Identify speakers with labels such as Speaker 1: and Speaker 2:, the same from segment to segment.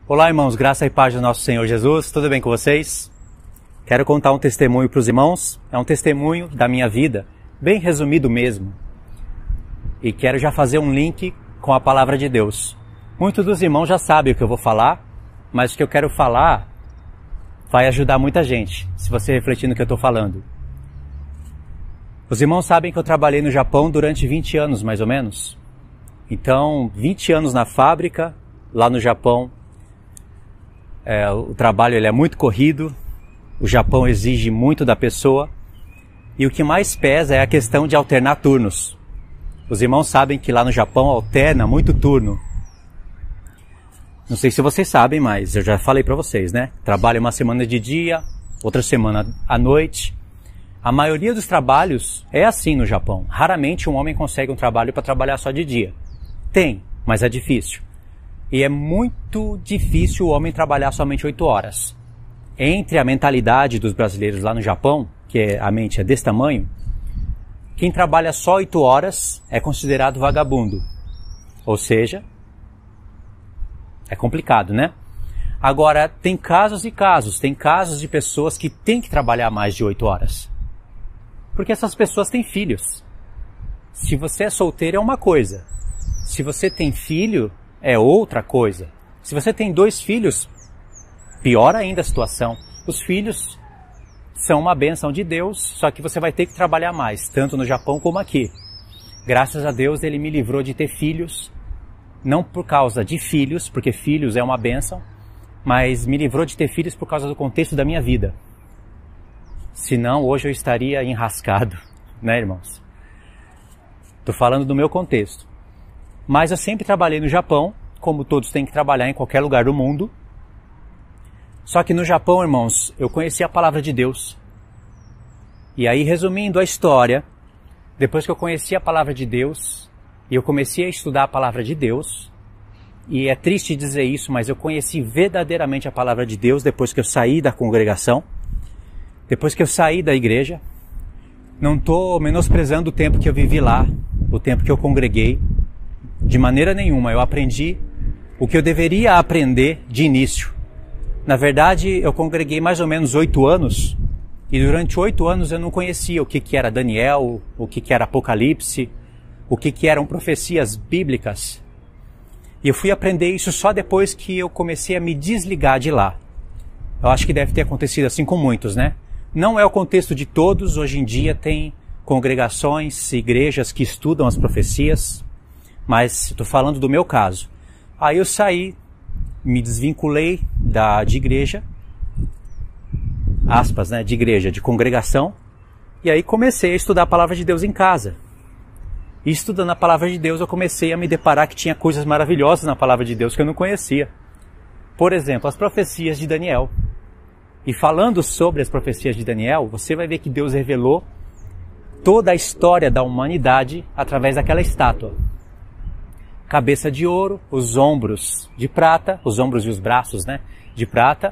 Speaker 1: Olá, irmãos, graça e paz do nosso Senhor Jesus, tudo bem com vocês? Quero contar um testemunho para os irmãos, é um testemunho da minha vida, bem resumido mesmo. E quero já fazer um link com a palavra de Deus. Muitos dos irmãos já sabem o que eu vou falar, mas o que eu quero falar vai ajudar muita gente, se você refletir no que eu estou falando. Os irmãos sabem que eu trabalhei no Japão durante 20 anos, mais ou menos. Então, 20 anos na fábrica, lá no Japão. O trabalho ele é muito corrido, o Japão exige muito da pessoa e o que mais pesa é a questão de alternar turnos. Os irmãos sabem que lá no Japão alterna muito turno. Não sei se vocês sabem, mas eu já falei para vocês, né? Trabalho uma semana de dia, outra semana à noite. A maioria dos trabalhos é assim no Japão. Raramente um homem consegue um trabalho para trabalhar só de dia. Tem, mas é difícil. E é muito difícil o homem trabalhar somente 8 horas. Entre a mentalidade dos brasileiros lá no Japão, que a mente é desse tamanho, quem trabalha só 8 horas é considerado vagabundo. Ou seja, é complicado, né? Agora, tem casos e casos. Tem casos de pessoas que têm que trabalhar mais de 8 horas. Porque essas pessoas têm filhos. Se você é solteiro é uma coisa. Se você tem filho, é outra coisa. Se você tem 2 filhos, pior ainda a situação. Os filhos são uma bênção de Deus, só que você vai ter que trabalhar mais, tanto no Japão como aqui. Graças a Deus ele me livrou de ter filhos, não por causa de filhos, porque filhos é uma bênção, mas me livrou de ter filhos por causa do contexto da minha vida. Senão hoje eu estaria enrascado, né, irmãos? Estou falando do meu contexto. Mas eu sempre trabalhei no Japão, como todos têm que trabalhar em qualquer lugar do mundo. Só que no Japão, irmãos, eu conheci a palavra de Deus. E aí, resumindo a história, depois que eu conheci a palavra de Deus, e eu comecei a estudar a palavra de Deus, e é triste dizer isso, mas eu conheci verdadeiramente a palavra de Deus depois que eu saí da congregação, depois que eu saí da igreja. Não estou menosprezando o tempo que eu vivi lá, o tempo que eu congreguei. De maneira nenhuma, eu aprendi o que eu deveria aprender de início. Na verdade, eu congreguei mais ou menos 8 anos, e durante 8 anos eu não conhecia o que era Daniel, o que era Apocalipse, o que eram profecias bíblicas. E eu fui aprender isso só depois que eu comecei a me desligar de lá. Eu acho que deve ter acontecido assim com muitos, né? Não é o contexto de todos, hoje em dia tem congregações, igrejas que estudam as profecias, mas estou falando do meu caso. Aí eu saí, me desvinculei de igreja, aspas, né, de igreja, de congregação, e aí comecei a estudar a palavra de Deus em casa. E estudando a palavra de Deus eu comecei a me deparar que tinha coisas maravilhosas na palavra de Deus que eu não conhecia. Por exemplo, as profecias de Daniel. E falando sobre as profecias de Daniel, você vai ver que Deus revelou toda a história da humanidade através daquela estátua. Cabeça de ouro, os ombros de prata, os ombros e os braços, né, de prata,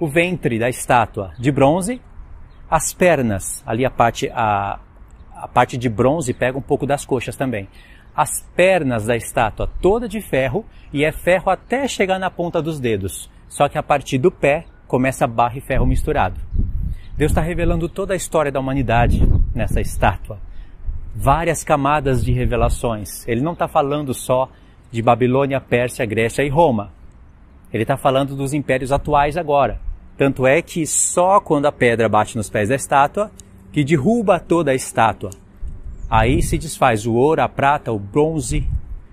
Speaker 1: o ventre da estátua de bronze, as pernas, ali a parte de bronze pega um pouco das coxas também. As pernas da estátua toda de ferro, e é ferro até chegar na ponta dos dedos, só que a partir do pé começa barro e ferro misturado. Deus está revelando toda a história da humanidade nessa estátua. Várias camadas de revelações. Ele não está falando só de Babilônia, Pérsia, Grécia e Roma. Ele está falando dos impérios atuais agora. Tanto é que só quando a pedra bate nos pés da estátua, que derruba toda a estátua. Aí se desfaz o ouro, a prata, o bronze,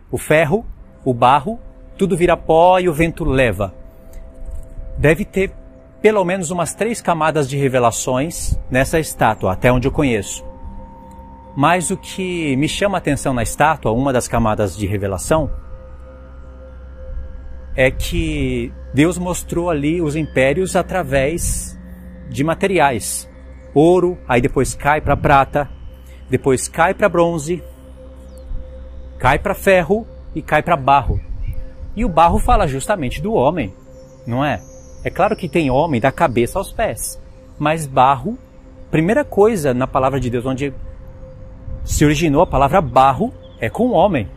Speaker 1: o ferro, o barro, tudo vira pó e o vento leva. Deve ter pelo menos umas 3 camadas de revelações nessa estátua, até onde eu conheço. Mas o que me chama a atenção na estátua, uma das camadas de revelação, é que Deus mostrou ali os impérios através de materiais. Ouro, aí depois cai para prata, depois cai para bronze, cai para ferro e cai para barro. E o barro fala justamente do homem, não é? É claro que tem homem da cabeça aos pés, mas barro, primeira coisa na palavra de Deus onde se originou a palavra barro, é com o homem.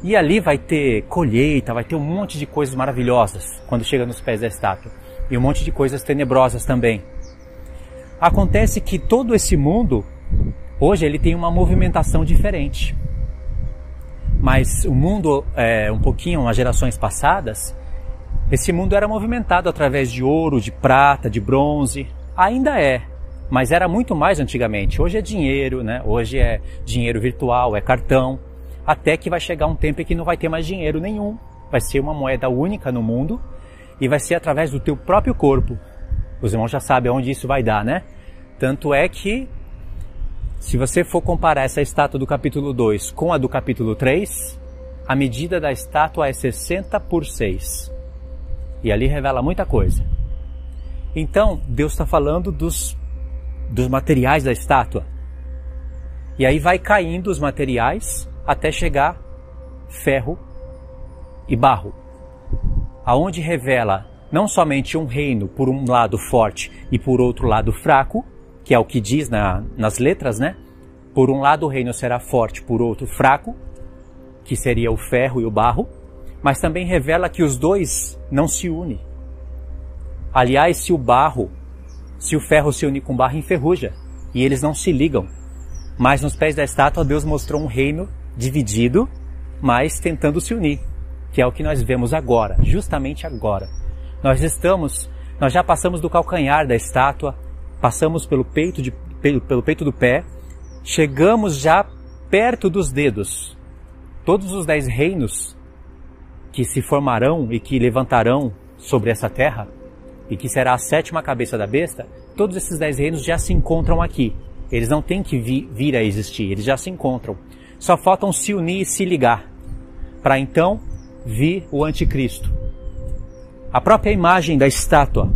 Speaker 1: E ali vai ter colheita, vai ter um monte de coisas maravilhosas quando chega nos pés da estátua. E um monte de coisas tenebrosas também. Acontece que todo esse mundo, hoje ele tem uma movimentação diferente. Mas o mundo, um pouquinho, as gerações passadas, esse mundo era movimentado através de ouro, de prata, de bronze. Ainda é, mas era muito mais antigamente. Hoje é dinheiro, né? Hoje é dinheiro virtual, é cartão. Até que vai chegar um tempo em que não vai ter mais dinheiro nenhum. Vai ser uma moeda única no mundo e vai ser através do teu próprio corpo. Os irmãos já sabem aonde isso vai dar, né? Tanto é que, se você for comparar essa estátua do capítulo 2 com a do capítulo 3, a medida da estátua é 60:6. E ali revela muita coisa. Então, Deus está falando dos materiais da estátua. E aí vai caindo os materiais até chegar ferro e barro. Aonde revela não somente um reino por um lado forte e por outro lado fraco, que é o que diz nas letras, né? Por um lado o reino será forte, por outro fraco, que seria o ferro e o barro, mas também revela que os dois não se unem. Aliás, se o ferro se unir com o barro, enferruja, e eles não se ligam. Mas nos pés da estátua, Deus mostrou um reino dividido, mas tentando se unir, que é o que nós vemos agora, justamente agora. Nós já passamos do calcanhar da estátua, passamos pelo peito do pé, chegamos já perto dos dedos. Todos os 10 reinos que se formarão e que levantarão sobre essa terra, e que será a 7ª cabeça da besta, todos esses 10 reinos já se encontram aqui. Eles não têm que vir a existir, eles já se encontram. Só faltam se unir e se ligar, para então vir o anticristo. A própria imagem da estátua,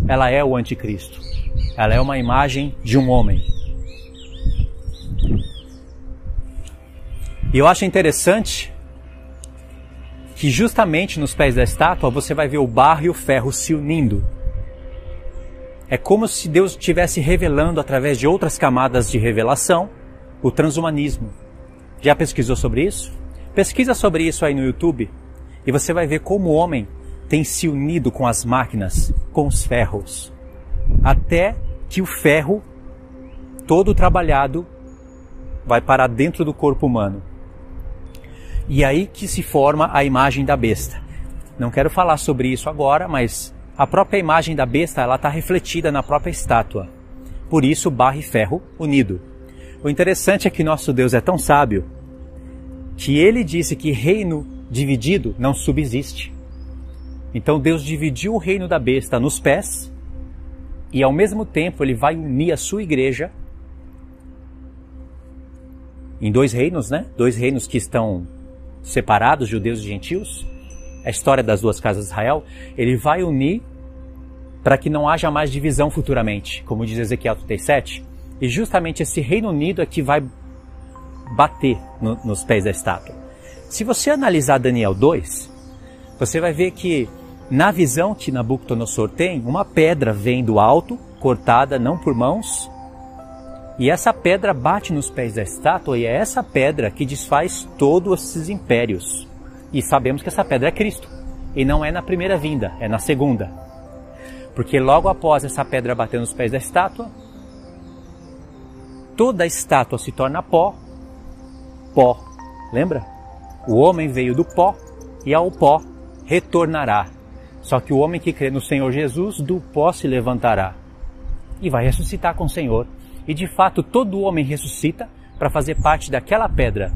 Speaker 1: ela é o anticristo. Ela é uma imagem de um homem. E eu acho interessante que justamente nos pés da estátua você vai ver o barro e o ferro se unindo. É como se Deus estivesse revelando através de outras camadas de revelação o transhumanismo. Já pesquisou sobre isso? Pesquisa sobre isso aí no YouTube e você vai ver como o homem tem se unido com as máquinas, com os ferros, até que o ferro, todo trabalhado, vai parar dentro do corpo humano. E aí que se forma a imagem da besta. Não quero falar sobre isso agora, mas a própria imagem da besta ela está refletida na própria estátua. Por isso, barro e ferro unido. O interessante é que nosso Deus é tão sábio que ele disse que reino dividido não subsiste. Então Deus dividiu o reino da besta nos pés e ao mesmo tempo ele vai unir a sua igreja em 2 reinos, né? 2 reinos que estão separados, judeus e gentios. A história das 2 casas de Israel. Ele vai unir para que não haja mais divisão futuramente, como diz Ezequiel 37. E justamente esse Reino Unido é que vai bater nos pés da estátua. Se você analisar Daniel 2, você vai ver que na visão que Nabucodonosor tem, uma pedra vem do alto, cortada não por mãos, e essa pedra bate nos pés da estátua, e é essa pedra que desfaz todos esses impérios. E sabemos que essa pedra é Cristo, e não é na primeira vinda, é na segunda. Porque logo após essa pedra bater nos pés da estátua, toda a estátua se torna pó. Lembra? O homem veio do pó e ao pó retornará. Só que o homem que crê no Senhor Jesus, do pó se levantará e vai ressuscitar com o Senhor. E de fato todo homem ressuscita para fazer parte daquela pedra.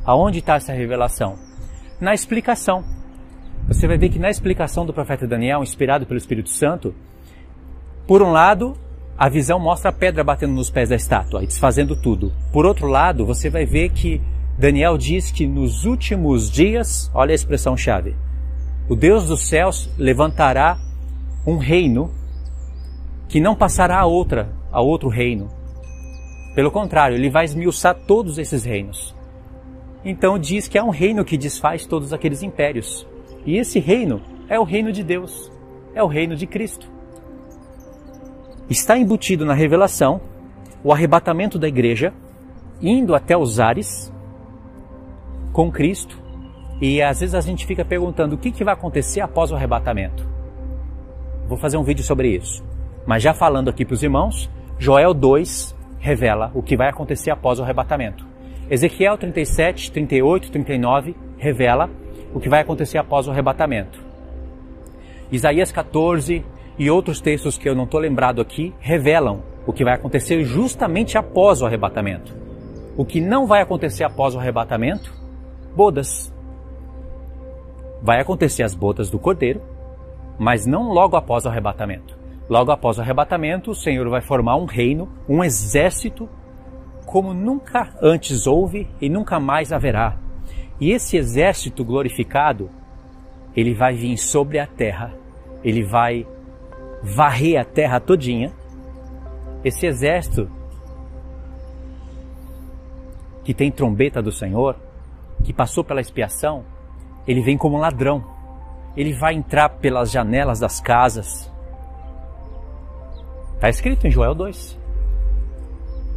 Speaker 1: Aonde está essa revelação? Na explicação. Você vai ver que na explicação do profeta Daniel, inspirado pelo Espírito Santo, por um lado, a visão mostra a pedra batendo nos pés da estátua e desfazendo tudo. Por outro lado, você vai ver que Daniel diz que nos últimos dias, olha a expressão-chave, o Deus dos céus levantará um reino que não passará a outro reino. Pelo contrário, ele vai esmiuçar todos esses reinos. Então diz que é um reino que desfaz todos aqueles impérios. E esse reino é o reino de Deus, é o reino de Cristo. Está embutido na revelação o arrebatamento da igreja, indo até os ares, com Cristo, E às vezes a gente fica perguntando o que vai acontecer após o arrebatamento. Vou fazer um vídeo sobre isso. Mas já falando aqui para os irmãos, Joel 2 revela o que vai acontecer após o arrebatamento. Ezequiel 37, 38, 39 revela o que vai acontecer após o arrebatamento. Isaías 14 e outros textos que eu não estou lembrado aqui revelam o que vai acontecer justamente após o arrebatamento. O que não vai acontecer após o arrebatamento? Bodas. Vai acontecer as bodas do Cordeiro, mas não logo após o arrebatamento. Logo após o arrebatamento, o Senhor vai formar um reino, um exército, como nunca antes houve e nunca mais haverá. E esse exército glorificado, ele vai vir sobre a terra, ele vai varrer a terra todinha. Esse exército que tem trombeta do Senhor, que passou pela expiação, ele vem como ladrão. Ele vai entrar pelas janelas das casas. Está escrito em Joel 2.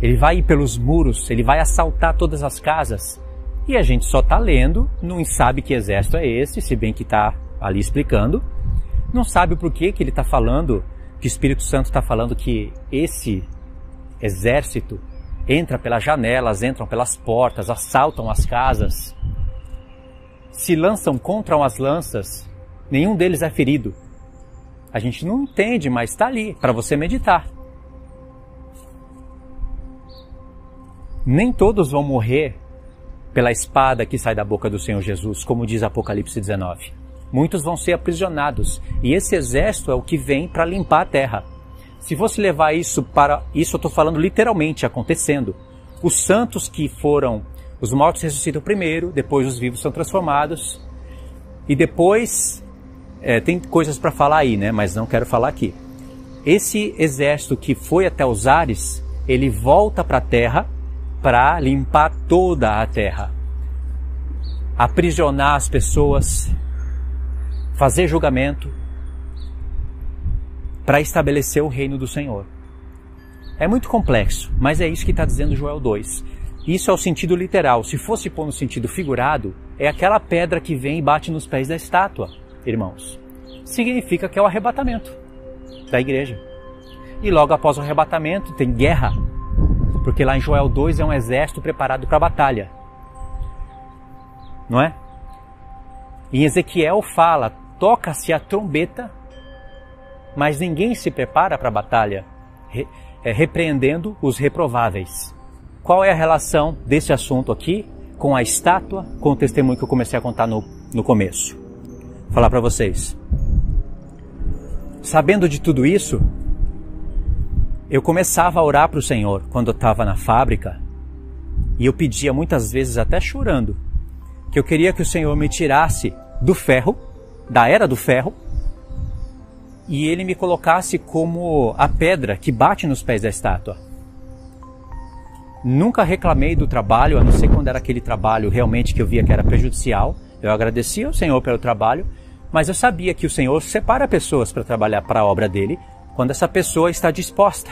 Speaker 1: Ele vai ir pelos muros, ele vai assaltar todas as casas. E a gente só está lendo, não sabe que exército é esse, se bem que está ali explicando. Não sabe o porquê que ele está falando, que o Espírito Santo está falando que esse exército entra pelas janelas, entram pelas portas, assaltam as casas, se lançam contra as lanças, nenhum deles é ferido. A gente não entende, mas está ali, para você meditar. Nem todos vão morrer pela espada que sai da boca do Senhor Jesus, como diz Apocalipse 19. Muitos vão ser aprisionados, e esse exército é o que vem para limpar a terra. Se fosse levar isso para... Isso eu estou falando literalmente, acontecendo. Os santos que foram... Os mortos ressuscitam primeiro, depois os vivos são transformados, e depois... tem coisas para falar aí, né? Mas não quero falar aqui. Esse exército que foi até os ares, ele volta para a terra para limpar toda a terra. Aprisionar as pessoas, fazer julgamento, para estabelecer o reino do Senhor. É muito complexo, mas é isso que está dizendo Joel 2. Isso é o sentido literal. Se fosse pôr no sentido figurado, é aquela pedra que vem e bate nos pés da estátua, irmãos. Significa que é o arrebatamento da igreja. E logo após o arrebatamento tem guerra, porque lá em Joel 2 é um exército preparado para a batalha. Não é? Em Ezequiel fala, toca-se a trombeta, mas ninguém se prepara para a batalha, repreendendo os reprováveis. Qual é a relação desse assunto aqui com a estátua, com o testemunho que eu comecei a contar no começo? Vou falar para vocês. Sabendo de tudo isso, eu começava a orar para o Senhor quando eu estava na fábrica, e eu pedia muitas vezes, até chorando, que eu queria que o Senhor me tirasse do ferro, da era do ferro, e Ele me colocasse como a pedra que bate nos pés da estátua. Nunca reclamei do trabalho, a não ser quando era aquele trabalho realmente que eu via que era prejudicial. Eu agradecia ao Senhor pelo trabalho, mas eu sabia que o Senhor separa pessoas para trabalhar para a obra dele, quando essa pessoa está disposta.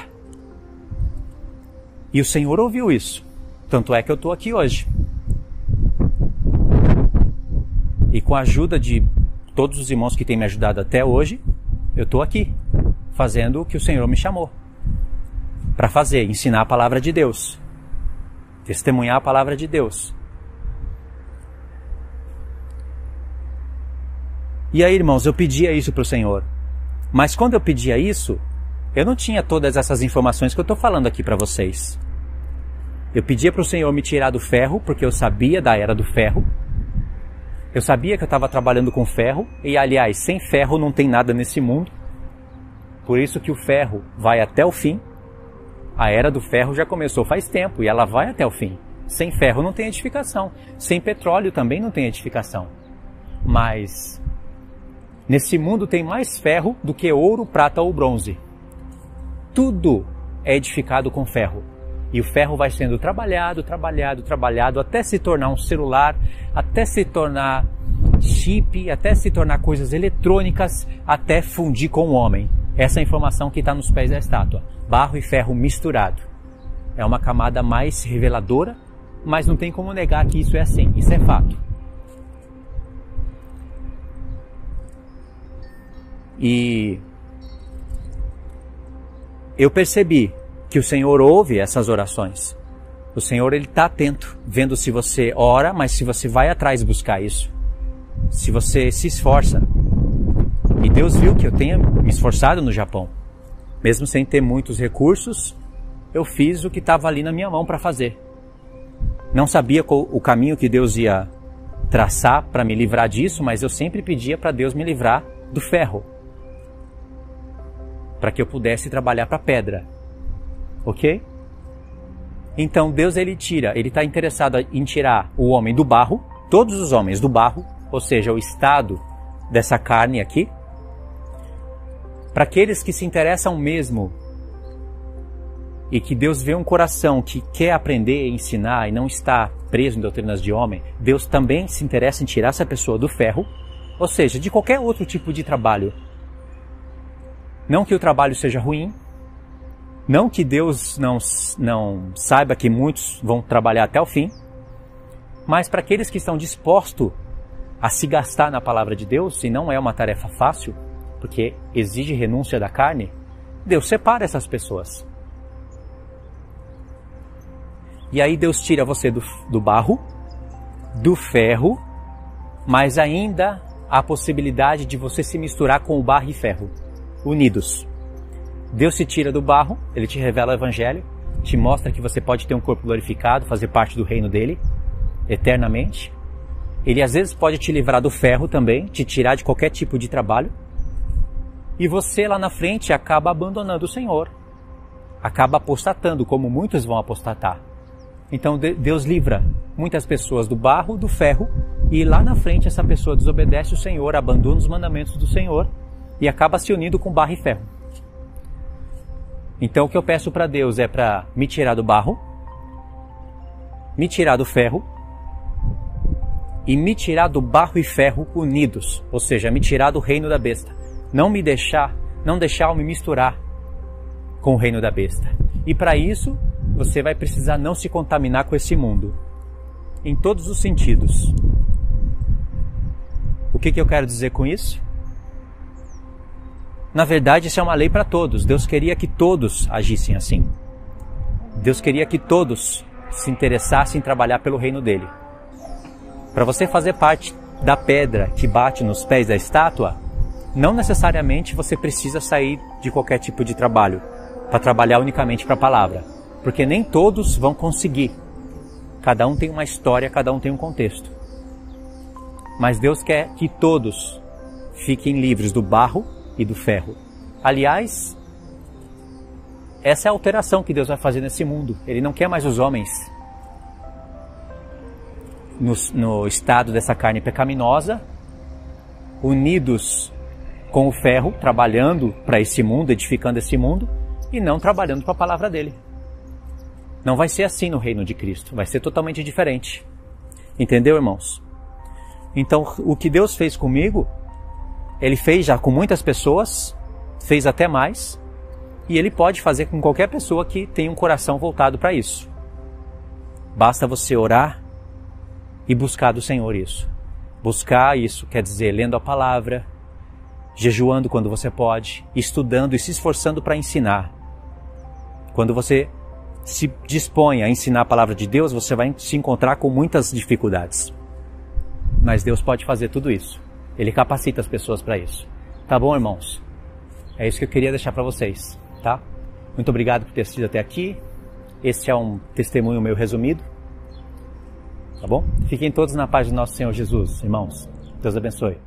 Speaker 1: E o Senhor ouviu isso. Tanto é que eu estou aqui hoje. E com a ajuda de todos os irmãos que têm me ajudado até hoje, eu estou aqui, fazendo o que o Senhor me chamou para fazer, ensinar a palavra de Deus, testemunhar a palavra de Deus. E aí, irmãos, eu pedia isso para o Senhor. Mas quando eu pedia isso, eu não tinha todas essas informações que eu estou falando aqui para vocês. Eu pedia para o Senhor me tirar do ferro, porque eu sabia da era do ferro. Eu sabia que eu estava trabalhando com ferro, e aliás, sem ferro não tem nada nesse mundo. Por isso que o ferro vai até o fim. A era do ferro já começou faz tempo, e ela vai até o fim. Sem ferro não tem edificação. Sem petróleo também não tem edificação. Mas nesse mundo tem mais ferro do que ouro, prata ou bronze. Tudo é edificado com ferro. E o ferro vai sendo trabalhado, até se tornar um celular, até se tornar chip, até se tornar coisas eletrônicas, até fundir com o homem. Essa é a informação que está nos pés da estátua. Barro e ferro misturado. É uma camada mais reveladora, mas não tem como negar que isso é assim. Isso é fato. E eu percebi que o Senhor ouve essas orações. O Senhor, Ele está atento, vendo se você ora, mas se você vai atrás buscar isso. Se você se esforça. E Deus viu que eu tenha me esforçado no Japão. Mesmo sem ter muitos recursos, eu fiz o que estava ali na minha mão para fazer. Não sabia o caminho que Deus ia traçar para me livrar disso, mas eu sempre pedia para Deus me livrar do ferro, para que eu pudesse trabalhar para a pedra. Ok? Então Deus, Ele está interessado em tirar o homem do barro, todos os homens do barro, ou seja, o estado dessa carne aqui, para aqueles que se interessam mesmo e que Deus vê um coração que quer aprender e ensinar e não está preso em doutrinas de homem, Deus também se interessa em tirar essa pessoa do ferro, ou seja, de qualquer outro tipo de trabalho. Não que o trabalho seja ruim, não que Deus não saiba que muitos vão trabalhar até o fim, mas para aqueles que estão dispostos a se gastar na palavra de Deus, e não é uma tarefa fácil, porque exige renúncia da carne, Deus separa essas pessoas. E aí Deus tira você do barro, do ferro, mas ainda há a possibilidade de você se misturar com o barro e ferro, unidos. Deus te tira do barro, Ele te revela o Evangelho, te mostra que você pode ter um corpo glorificado, fazer parte do reino dEle, eternamente. Ele às vezes pode te livrar do ferro também, te tirar de qualquer tipo de trabalho. E você lá na frente acaba abandonando o Senhor, acaba apostatando, como muitos vão apostatar. Então Deus livra muitas pessoas do barro, do ferro, e lá na frente essa pessoa desobedece o Senhor, abandona os mandamentos do Senhor e acaba se unindo com barro e ferro. Então o que eu peço para Deus é para me tirar do barro, me tirar do ferro e me tirar do barro e ferro unidos, ou seja, me tirar do reino da besta. Não deixar eu me misturar com o reino da besta. E para isso, você vai precisar não se contaminar com esse mundo, em todos os sentidos. O que eu quero dizer com isso? Na verdade, isso é uma lei para todos. Deus queria que todos agissem assim. Deus queria que todos se interessassem em trabalhar pelo reino dele. Para você fazer parte da pedra que bate nos pés da estátua, não necessariamente você precisa sair de qualquer tipo de trabalho para trabalhar unicamente para a palavra, porque nem todos vão conseguir. Cada um tem uma história, cada um tem um contexto. Mas Deus quer que todos fiquem livres do barro e do ferro. Aliás, essa é a alteração que Deus vai fazer nesse mundo. Ele não quer mais os homens no estado dessa carne pecaminosa, unidos com o ferro, trabalhando para esse mundo, edificando esse mundo, e não trabalhando para a palavra dele. Não vai ser assim no reino de Cristo, vai ser totalmente diferente. Entendeu, irmãos? Então, o que Deus fez comigo, Ele fez já com muitas pessoas, fez até mais, e Ele pode fazer com qualquer pessoa que tenha um coração voltado para isso. Basta você orar e buscar do Senhor isso. Buscar isso quer dizer lendo a palavra, jejuando quando você pode, estudando e se esforçando para ensinar. Quando você se dispõe a ensinar a palavra de Deus, você vai se encontrar com muitas dificuldades. Mas Deus pode fazer tudo isso. Ele capacita as pessoas para isso. Tá bom, irmãos? É isso que eu queria deixar para vocês, tá? Muito obrigado por ter assistido até aqui. Esse é um testemunho meu resumido. Tá bom? Fiquem todos na paz do nosso Senhor Jesus, irmãos. Deus abençoe.